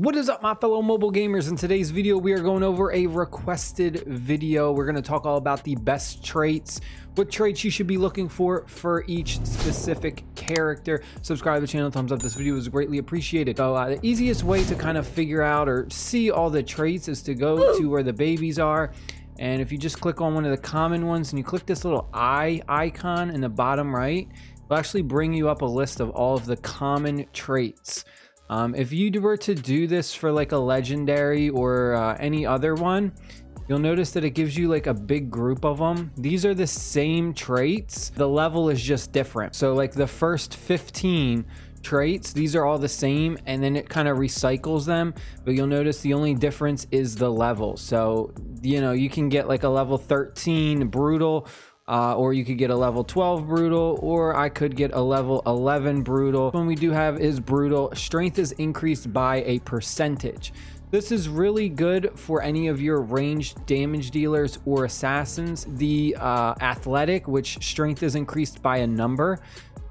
What is up, my fellow mobile gamers? In today's video we are going over a requested video. We're going to talk all about the best traits, what traits you should be looking for each specific character. Subscribe to the channel, thumbs up this video is greatly appreciated. So the easiest way to kind of figure out or see all the traits is to go to where the babies are, and if you just click on one of the common ones and you click this little eye icon in the bottom right, it'll actually bring you up a list of all of the common traits. If you were to do this for like a legendary or any other one, you'll notice that it gives you like a big group of them. These are the same traits, the level is just different. So like the first 15 traits, these are all the same, and then it kind of recycles them, but you'll notice the only difference is the level. So you know, you can get like a level 13 brutal, or you could get a level 12 brutal, or I could get a level 11 brutal. One we do have is brutal. Strength is increased by a percentage. This is really good for any of your ranged damage dealers or assassins. The athletic, which strength is increased by a number.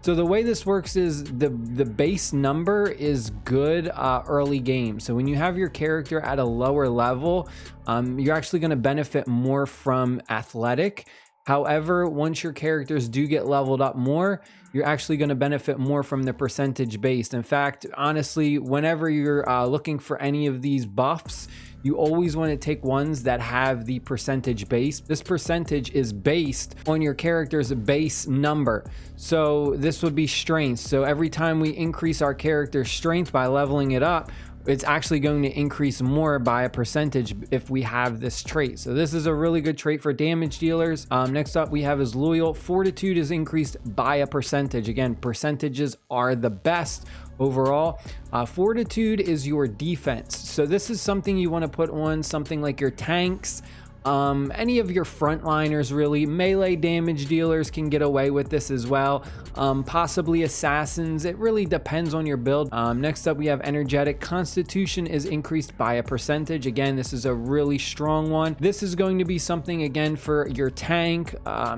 So the way this works is the base number is good early game. So when you have your character at a lower level, you're actually going to benefit more from athletic. However, once your characters do get leveled up more, you're actually going to benefit more from the percentage based. In fact, honestly, whenever you're looking for any of these buffs, you always want to take ones that have the percentage base. This percentage is based on your character's base number. So this would be strength. So every time we increase our character's strength by leveling it up, it's actually going to increase more by a percentage if we have this trait. So this is a really good trait for damage dealers. Next up we have is loyal. Fortitude is increased by a percentage. Again, percentages are the best overall. Fortitude is your defense. So this is something you want to put on something like your tanks, any of your frontliners really. Melee damage dealers can get away with this as well, possibly assassins. It really depends on your build. Next up we have energetic. Constitution is increased by a percentage. Again, this is a really strong one. This is going to be something again for your tank,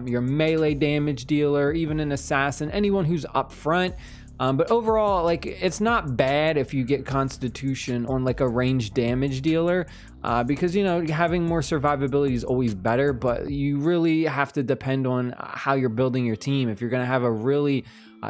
your melee damage dealer, even an assassin, anyone who's up front. But overall, like, it's not bad if you get Constitution on like a ranged damage dealer, because, you know, having more survivability is always better, but you really have to depend on how you're building your team. If you're going to have a really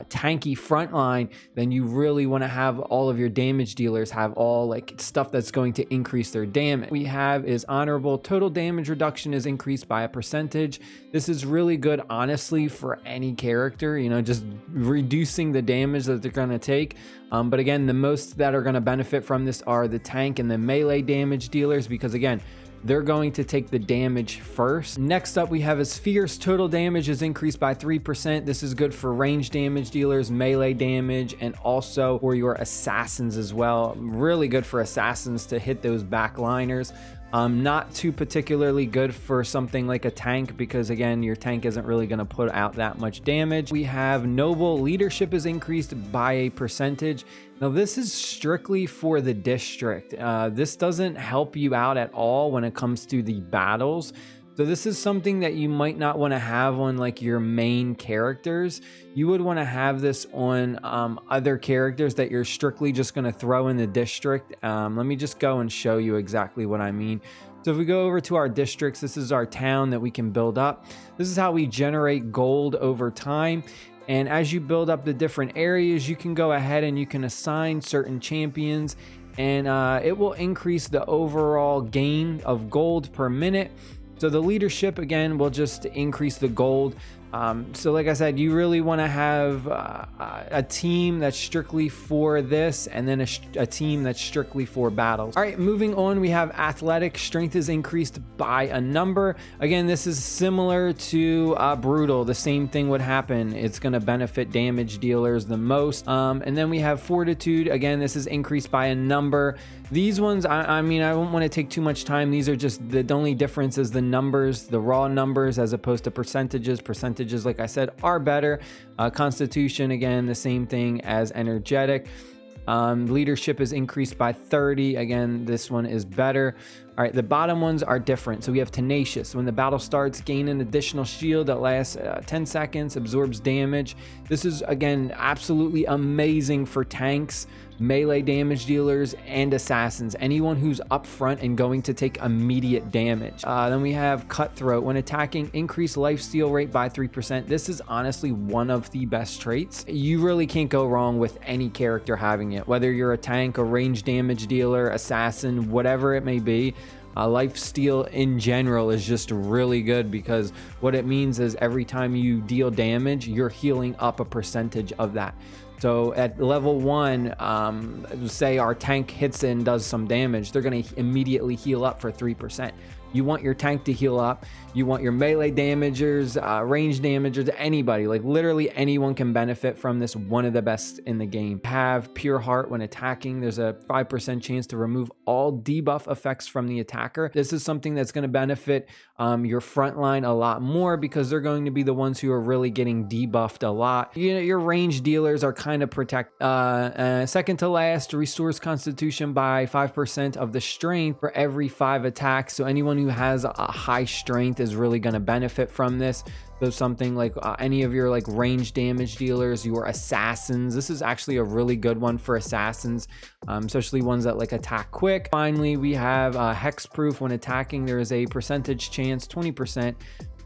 tanky front line, then you really want to have all of your damage dealers have all like stuff that's going to increase their damage. We have is honorable. Total damage reduction is increased by a percentage. This is really good, honestly, for any character, you know, just reducing the damage that they're going to take. But again, the most that are going to benefit from this are the tank and the melee damage dealers, because again, they're going to take the damage first. Next up we have is fierce. Total damage is increased by 3%. This is good for range damage dealers, melee damage, and also for your assassins as well. Really good for assassins to hit those backliners. Not too particularly good for something like a tank, because again, your tank isn't really going to put out that much damage. We have noble. Leadership is increased by a percentage. Now this is strictly for the district. This doesn't help you out at all when it comes to the battles. So this is something that you might not want to have on like your main characters. You would want to have this on other characters that you're strictly just going to throw in the district. Let me just go and show you exactly what I mean. So if we go over to our districts, this is our town that we can build up. This is how we generate gold over time. And as you build up the different areas, you can go ahead and you can assign certain champions, and it will increase the overall gain of gold per minute. So the leadership, again, will just increase the gold. So like I said, you really want to have a team that's strictly for this, and then a team that's strictly for battles. All right, moving on, we have athletic. Strength is increased by a number. Again, this is similar to brutal. The same thing would happen. It's going to benefit damage dealers the most. And then we have fortitude. Again, this is increased by a number. These ones, I mean, I won't want to take too much time. These are just the only difference is the numbers, the raw numbers, as opposed to percentages. Percentages, like I said, are better. Constitution, again, the same thing as energetic. Leadership is increased by 30. Again, this one is better. All right, the bottom ones are different. So we have Tenacious. When the battle starts, gain an additional shield that lasts 10 seconds, absorbs damage. This is, again, absolutely amazing for tanks, melee damage dealers, and assassins. Anyone who's up front and going to take immediate damage. Then we have Cutthroat. When attacking, increase lifesteal rate by 3%. This is honestly one of the best traits. You really can't go wrong with any character having it, whether you're a tank, a range damage dealer, assassin, whatever it may be. Lifesteal in general is just really good, because what it means is every time you deal damage, you're healing up a percentage of that. So at level 1, say our tank hits it and does some damage, they're going to immediately heal up for 3%. You want your tank to heal up. You want your melee damagers, range damagers, anybody, like literally anyone can benefit from this. One of the best in the game. Have Pure Heart. When attacking, there's a 5% chance to remove all debuff effects from the attacker. This is something that's going to benefit your front line a lot more, because they're going to be the ones who are really getting debuffed a lot. You know, your range dealers are kind of protect. Second to last, restores Constitution by 5% of the strength for every 5 attacks. So anyone who has a high strength is really going to benefit from this. So something like any of your like range damage dealers, your assassins. This is actually a really good one for assassins, especially ones that like attack quick. Finally, we have Hexproof. When attacking, there is a percentage chance, 20%,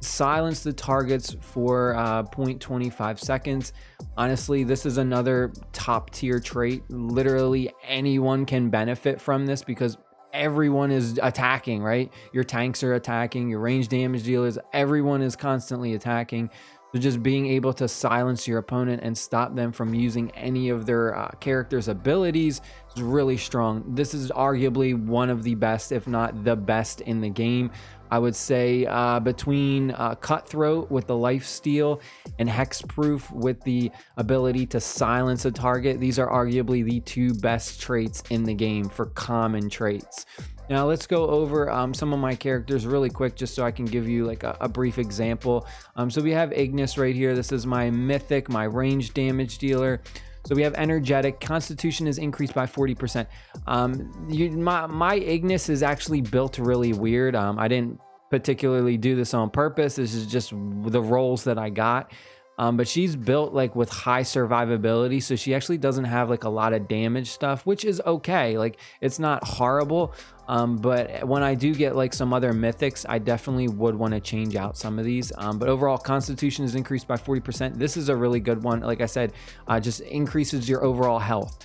silence the targets for 0.25 seconds. Honestly, this is another top tier trait. Literally anyone can benefit from this, because everyone is attacking, right? Your tanks are attacking, your range damage dealers, everyone is constantly attacking. So just being able to silence your opponent and stop them from using any of their character's abilities is really strong. This is arguably one of the best, if not the best in the game. I would say between Cutthroat with the lifesteal and Hexproof with the ability to silence a target, these are arguably the 2 best traits in the game for common traits. Now let's go over some of my characters really quick, just so I can give you like a brief example. So we have Ignis right here. This is my mythic, my range damage dealer. So we have Energetic. Constitution is increased by 40%. My Ignis is actually built really weird. I didn't particularly do this on purpose. This is just the rolls that I got. But she's built like with high survivability, so she actually doesn't have like a lot of damage stuff, which is okay. Like, it's not horrible. But when I do get like some other mythics, I definitely would want to change out some of these. But overall, Constitution is increased by 40%. This is a really good one. Like I said, just increases your overall health.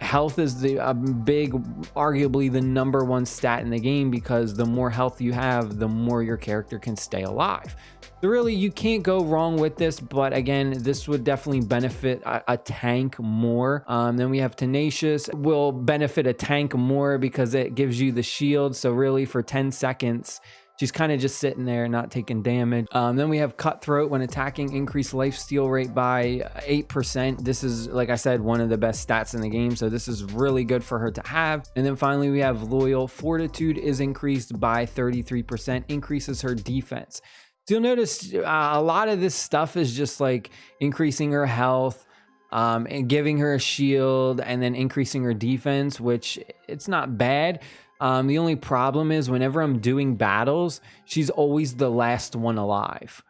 Health is the big, arguably the #1 stat in the game, because the more health you have, the more your character can stay alive. So really, you can't go wrong with this, but again, this would definitely benefit a tank more. Then we have Tenacious. Will benefit a tank more because it gives you the shield. So really, for 10 seconds, she's kind of just sitting there, not taking damage. Then we have Cutthroat. When attacking, increase lifesteal rate by 8%. This is, like I said, one of the best stats in the game, so this is really good for her to have. And then finally, we have Loyal. Fortitude is increased by 33%, increases her defense. So you'll notice a lot of this stuff is just like increasing her health, and giving her a shield, and then increasing her defense, which it's not bad. The only problem is whenever I'm doing battles, she's always the last one alive.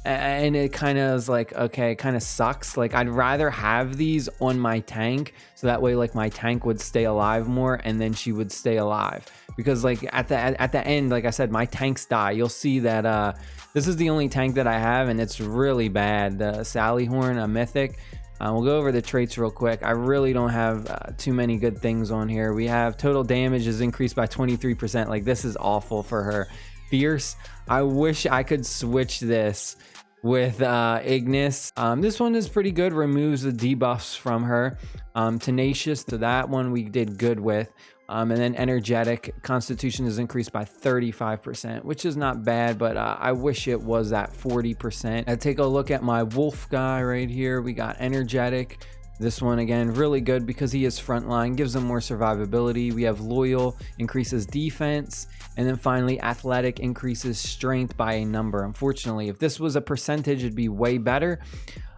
And it kind of is like, okay, it kind of sucks. Like, I'd rather have these on my tank, so that way like my tank would stay alive more, and then she would stay alive. Because like at the end, like I said, my tanks die. You'll see that this is the only tank that I have, and it's really bad. The Sally Horn, a mythic. We'll go over the traits real quick. I really don't have too many good things on here. We have total damage is increased by 23%. Like, this is awful for her. Fierce. I wish I could switch this with Ignis. This one is pretty good. Removes the debuffs from her. Tenacious, so that one we did good with. And then Energetic. Constitution is increased by 35%, which is not bad, but I wish it was at 40%. I take a look at my Wolf guy right here. We got Energetic. This one, again, really good because he is frontline, gives him more survivability. We have Loyal, increases defense. And then finally, Athletic increases strength by a number. Unfortunately, if this was a percentage, it'd be way better.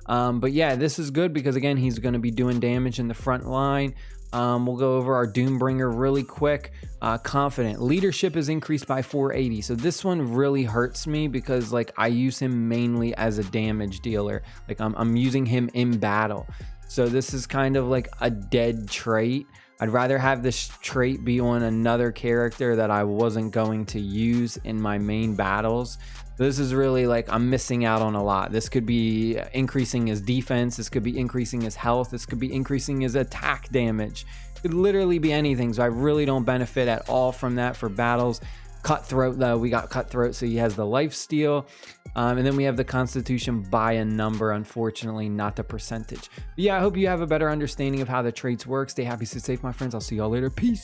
But yeah, this is good because, again, he's going to be doing damage in the front line. We'll go over our Doombringer really quick. Confident. Leadership is increased by 480. So this one really hurts me because like I use him mainly as a damage dealer. Like I'm using him in battle. So this is kind of like a dead trait. I'd rather have this trait be on another character that I wasn't going to use in my main battles. This is really like I'm missing out on a lot. This could be increasing his defense. This could be increasing his health. This could be increasing his attack damage. It could literally be anything. So I really don't benefit at all from that for battles. Cutthroat though, we got Cutthroat, so he has the life steal. And then we have the Constitution by a number, unfortunately, not the percentage. But yeah, I hope you have a better understanding of how the traits work. Stay happy, stay safe, my friends. I'll see y'all later. Peace.